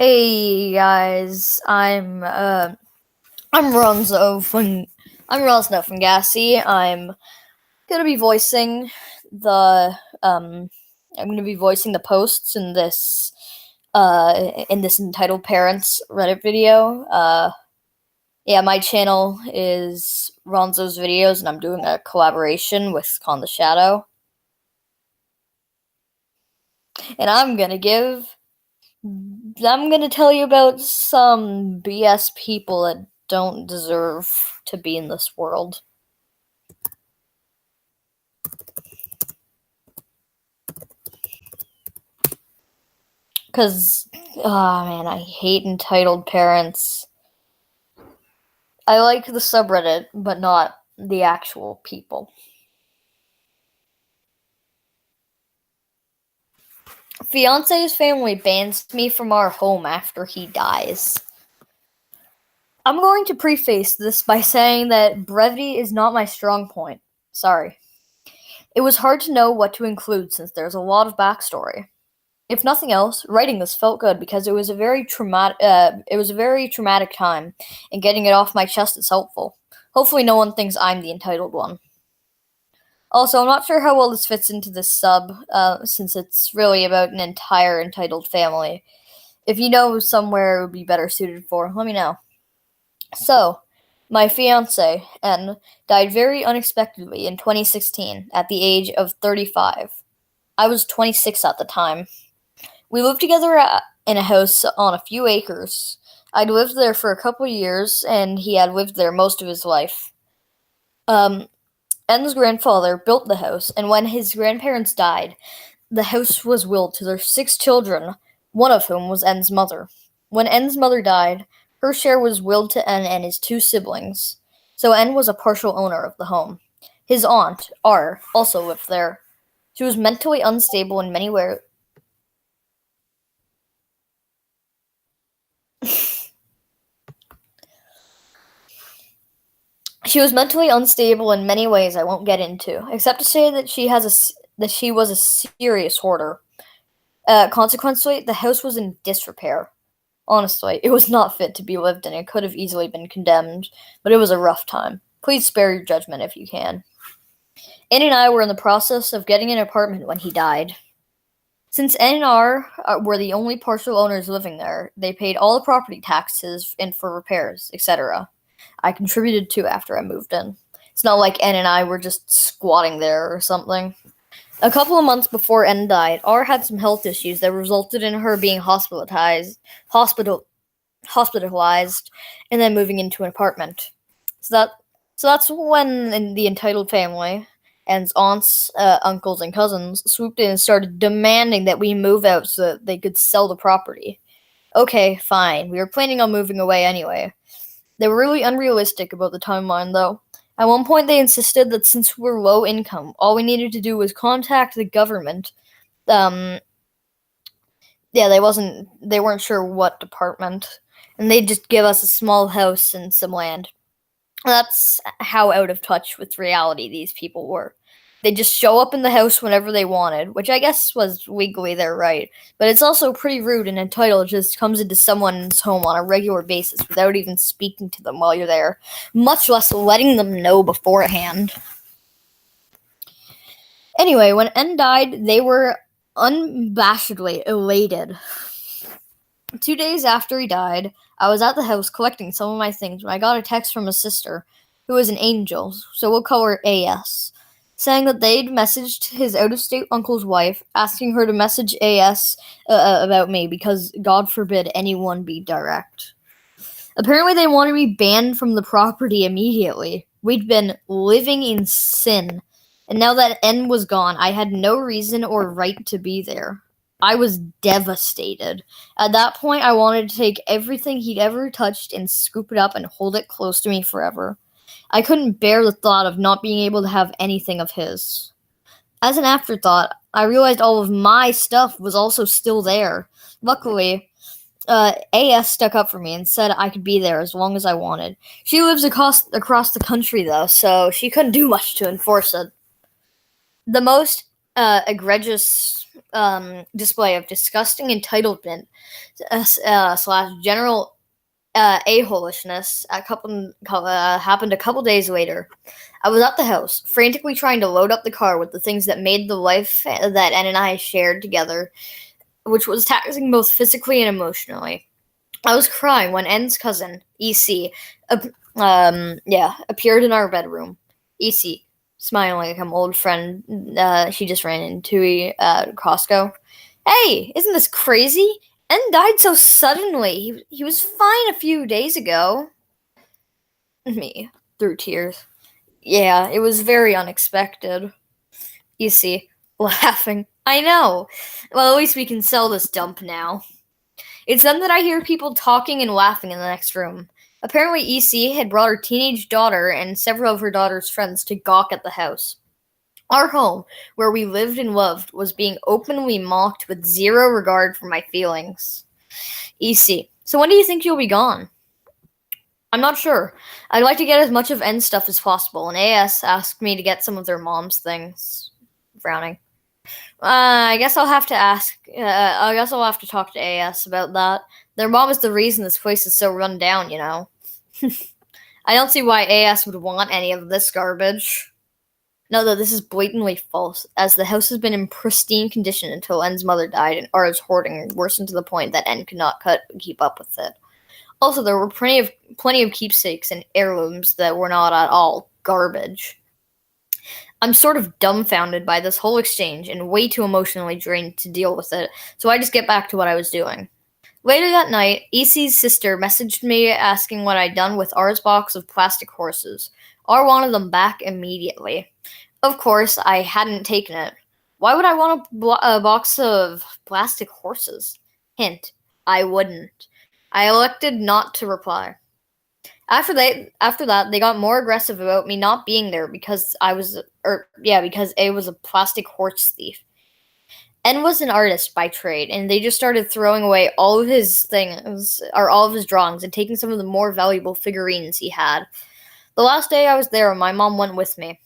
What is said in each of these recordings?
Hey guys, I'm Ronzo from Gassy. Gonna be voicing the I'm gonna be voicing the posts in this entitled Parents Reddit video. Yeah, my channel is Ronzo's Videos, and I'm doing a collaboration with Con the Shadow. And I'm gonna tell you about some BS people that don't deserve to be in this world. Because, oh man, I hate entitled parents. I like the subreddit, but not the actual people. Fiance's family bans me from our home after he dies. I'm going to preface this by saying that brevity is not my strong point. Sorry. It was hard to know what to include since there's a lot of backstory. If nothing else, writing this felt good because it was a very traumatic time, and getting it off my chest is helpful. Hopefully no one thinks I'm the entitled one. Also, I'm not sure how well this fits into this sub, since it's really about an entire entitled family. If you know somewhere it would be better suited for, let me know. So, my fiance, N, died very unexpectedly in 2016 at the age of 35. I was 26 at the time. We lived together in a house on a few acres. I'd lived there for a couple years, and he had lived there most of his life. N's grandfather built the house, and when his grandparents died, the house was willed to their 6 children, one of whom was N's mother. When N's mother died, her share was willed to N and his 2 siblings, so N was a partial owner of the home. His aunt, R, also lived there. She was mentally unstable in many ways. She was mentally unstable in many ways I won't get into, except to say that she was a serious hoarder. Consequently, the house was in disrepair. Honestly, it was not fit to be lived in. It could have easily been condemned, but it was a rough time. Please spare your judgment if you can. Ann and I were in the process of getting an apartment when he died. Since N and R were the only partial owners living there, they paid all the property taxes and for repairs, etc. I contributed too after I moved in. It's not like N and I were just squatting there or something. A couple of months before N died, R had some health issues that resulted in her being hospitalized, and then moving into an apartment. So that's when in the entitled family, N's aunts, uncles, and cousins swooped in and started demanding that we move out so that they could sell the property. Okay, fine. We were planning on moving away anyway. They were really unrealistic about the timeline, though. At one point, they insisted that since we were low income, all we needed to do was contact the government. They weren't sure what department, and they'd just give us a small house and some land. That's how out of touch with reality these people were. They'd just show up in the house whenever they wanted, which I guess was legally their right, but it's also pretty rude and entitled just comes into someone's home on a regular basis without even speaking to them while you're there, much less letting them know beforehand. Anyway, when N died, they were unabashedly elated. 2 days after he died, I was at the house collecting some of my things when I got a text from a sister, who is an angel, so we'll call her AS, saying that they'd messaged his out-of-state uncle's wife, asking her to message AS about me because, God forbid, anyone be direct. Apparently they wanted me banned from the property immediately. We'd been living in sin, and now that N was gone, I had no reason or right to be there. I was devastated. At that point, I wanted to take everything he'd ever touched and scoop it up and hold it close to me forever. I couldn't bear the thought of not being able to have anything of his. As an afterthought, I realized all of my stuff was also still there. Luckily, AS stuck up for me and said I could be there as long as I wanted. She lives across the country, though, so she couldn't do much to enforce it. The most egregious display of disgusting entitlement slash general a-holishness happened a couple days later. I was at the house, frantically trying to load up the car with the things that made the life that Ann and I shared together, which was taxing both physically and emotionally. I was crying when N's cousin, EC, appeared in our bedroom. EC, smiling like an old friend she just ran into at Costco. Hey, isn't this crazy? N died so suddenly. He was fine a few days ago. Me, through tears. Yeah, it was very unexpected. EC, laughing. I know. Well, at least we can sell this dump now. It's then that I hear people talking and laughing in the next room. Apparently, EC had brought her teenage daughter and several of her daughter's friends to gawk at the house. Our home, where we lived and loved, was being openly mocked with zero regard for my feelings. EC, so when do you think you'll be gone? I'm not sure. I'd like to get as much of N's stuff as possible, and AS asked me to get some of their mom's things. Frowning. I guess I'll have to ask. I guess I'll have to talk to AS about that. Their mom is the reason this place is so run down, you know. I don't see why AS would want any of this garbage. No, though, this is blatantly false, as the house has been in pristine condition until N's mother died, and R's hoarding worsened to the point that N could not keep up with it. Also, there were plenty of keepsakes and heirlooms that were not at all garbage. I'm sort of dumbfounded by this whole exchange and way too emotionally drained to deal with it, so I just get back to what I was doing. Later that night, EC's sister messaged me asking what I'd done with R's box of plastic horses. R wanted them back immediately. Of course, I hadn't taken it. Why would I want a box of plastic horses? Hint, I wouldn't. I elected not to reply. After that, they got more aggressive about me not being there because because A was a plastic horse thief. N was an artist by trade, and they just started throwing away all of his drawings and taking some of the more valuable figurines he had. The last day I was there, my mom went with me.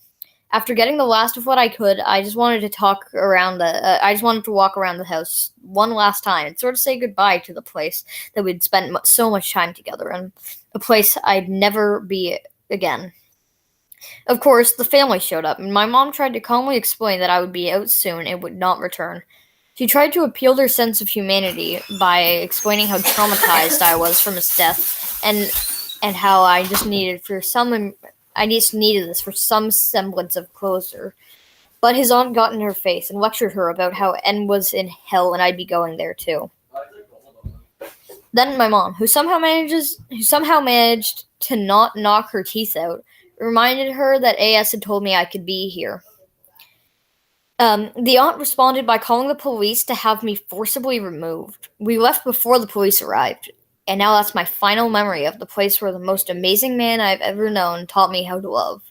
After getting the last of what I could, I just wanted to walk around the house one last time and sort of say goodbye to the place that we'd spent so much time together in, a place I'd never be again. Of course, the family showed up, and my mom tried to calmly explain that I would be out soon and would not return. She tried to appeal their sense of humanity by explaining how traumatized I was from his death, and how I just needed this for some semblance of closure. But his aunt got in her face and lectured her about how N was in hell and I'd be going there too. Then my mom, who somehow managed to not knock her teeth out, reminded her that AS had told me I could be here. The aunt responded by calling the police to have me forcibly removed. We left before the police arrived, and now that's my final memory of the place where the most amazing man I've ever known taught me how to love.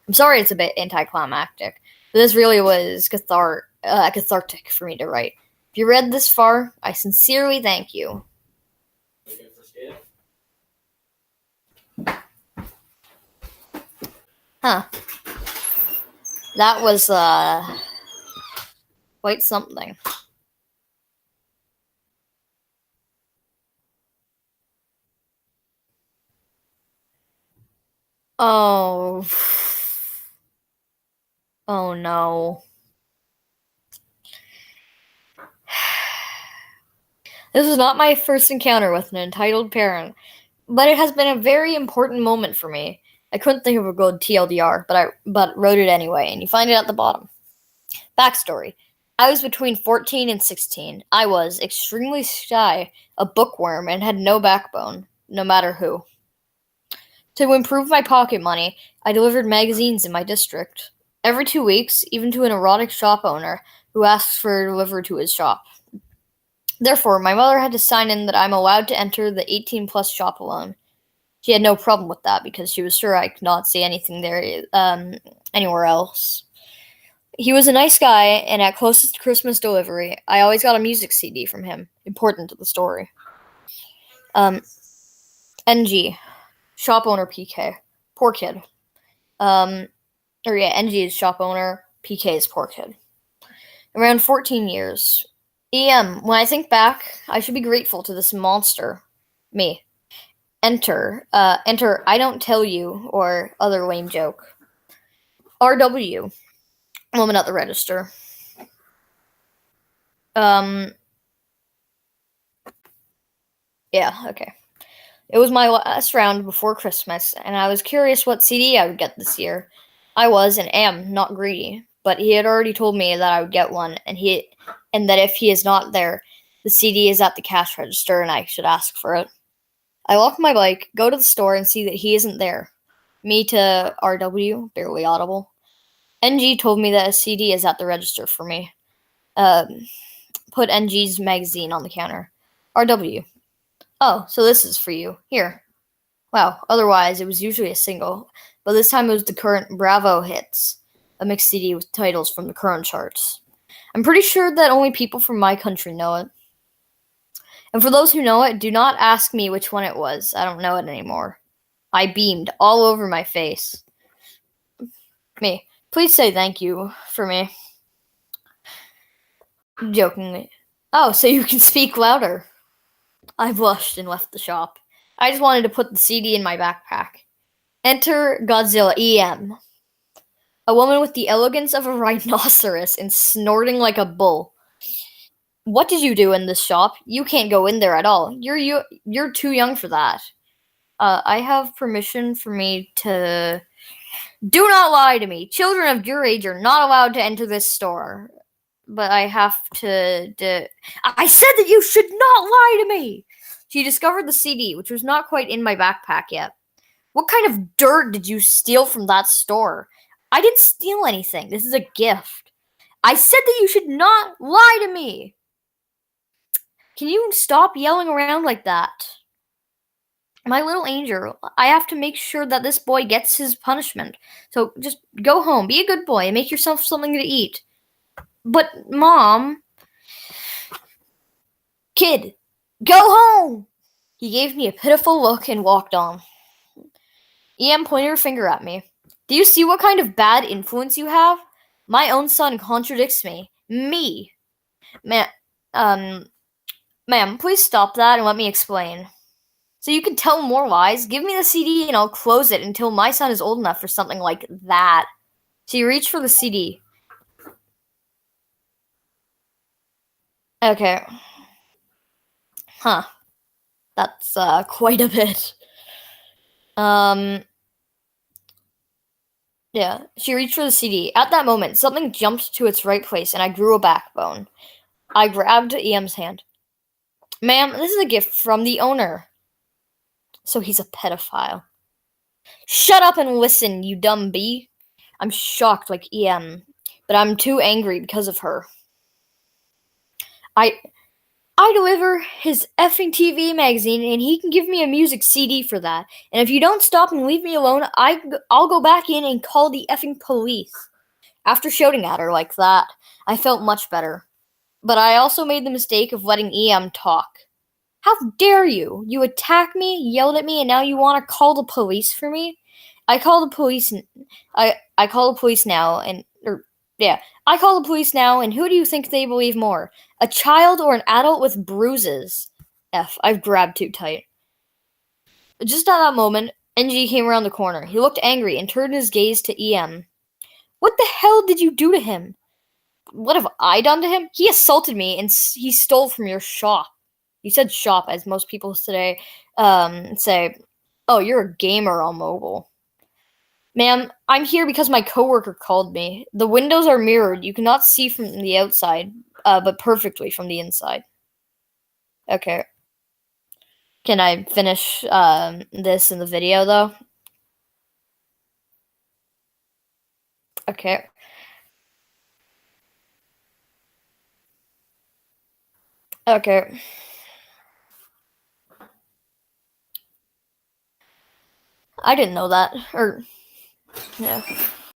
I'm sorry it's a bit anticlimactic, but this really was cathartic for me to write. If you read this far, I sincerely thank you. Huh. That was, quite something. Oh. Oh no. This is not my first encounter with an entitled parent, but it has been a very important moment for me. I couldn't think of a good TLDR, but wrote it anyway, and you find it at the bottom. Backstory. I was between 14 and 16. I was extremely shy, a bookworm, and had no backbone, no matter who. To improve my pocket money, I delivered magazines in my district. Every 2 weeks, even to an erotic shop owner who asks for it delivered to his shop. Therefore, my mother had to sign in that I'm allowed to enter the 18-plus shop alone. She had no problem with that because she was sure I could not see anything there anywhere else. He was a nice guy, and at closest Christmas delivery, I always got a music CD from him. Important to the story. NG. Shop owner PK. Poor kid. NG is shop owner, PK is poor kid. Around 14 years. When I think back, I should be grateful to this monster. Me. Enter, I don't tell you, or other lame joke. RW. Woman at the register. Um, yeah, okay. It was my last round before Christmas, and I was curious what CD I would get this year. I was and am not greedy, but he had already told me that I would get one, and that if he is not there, the CD is at the cash register and I should ask for it. I lock my bike, go to the store, and see that he isn't there. Me to RW, barely audible. NG told me that a CD is at the register for me. Put NG's magazine on the counter. RW. Oh, so this is for you. Here. Wow, otherwise it was usually a single, but this time it was the current Bravo hits, a mixed CD with titles from the current charts. I'm pretty sure that only people from my country know it. And for those who know it, do not ask me which one it was. I don't know it anymore. I beamed all over my face. Me. Please say thank you for me. Jokingly. Oh, so you can speak louder. I blushed and left the shop. I just wanted to put the CD in my backpack. Enter Godzilla EM. A woman with the elegance of a rhinoceros and snorting like a bull. What did you do in this shop? You can't go in there at all. You're too young for that. I have permission for me to... Do not lie to me. Children of your age are not allowed to enter this store. But I have to... I said that you should not lie to me! She discovered the CD, which was not quite in my backpack yet. What kind of dirt did you steal from that store? I didn't steal anything. This is a gift. I said that you should not lie to me. Can you stop yelling around like that? My little angel, I have to make sure that this boy gets his punishment. So just go home, be a good boy, and make yourself something to eat. But, Mom... Kid, go home! He gave me a pitiful look and walked on. EM pointed her finger at me. Do you see what kind of bad influence you have? My own son contradicts me. Me! Ma'am, please stop that and let me explain. So you can tell more lies? Give me the CD and I'll close it until my son is old enough for something like that. She reached for the CD. Okay. Huh. That's, quite a bit. Yeah, she reached for the CD. At that moment, something jumped to its right place, and I grew a backbone. I grabbed EM's hand. Ma'am, this is a gift from the owner. So he's a pedophile. Shut up and listen, you dumb bee. I'm shocked like EM, but I'm too angry because of her. I deliver his effing TV magazine, and he can give me a music CD for that. And if you don't stop and leave me alone, I'll go back in and call the effing police. After shouting at her like that, I felt much better. But I also made the mistake of letting EM talk. How dare you? You attacked me, yelled at me, and now you want to call the police for me? I call the police. I call the police now, I call the police now, and who do you think they believe more? A child or an adult with bruises? I've grabbed too tight. Just at that moment, NG came around the corner. He looked angry and turned his gaze to EM. What the hell did you do to him? What have I done to him? He assaulted me and he stole from your shop. You said shop, as most people today say, oh, you're a gamer on mobile. Ma'am, I'm here because my coworker called me. The windows are mirrored. You cannot see from the outside, but perfectly from the inside. Okay. Can I finish this in the video, though? Okay. Okay. I didn't know that. Yeah.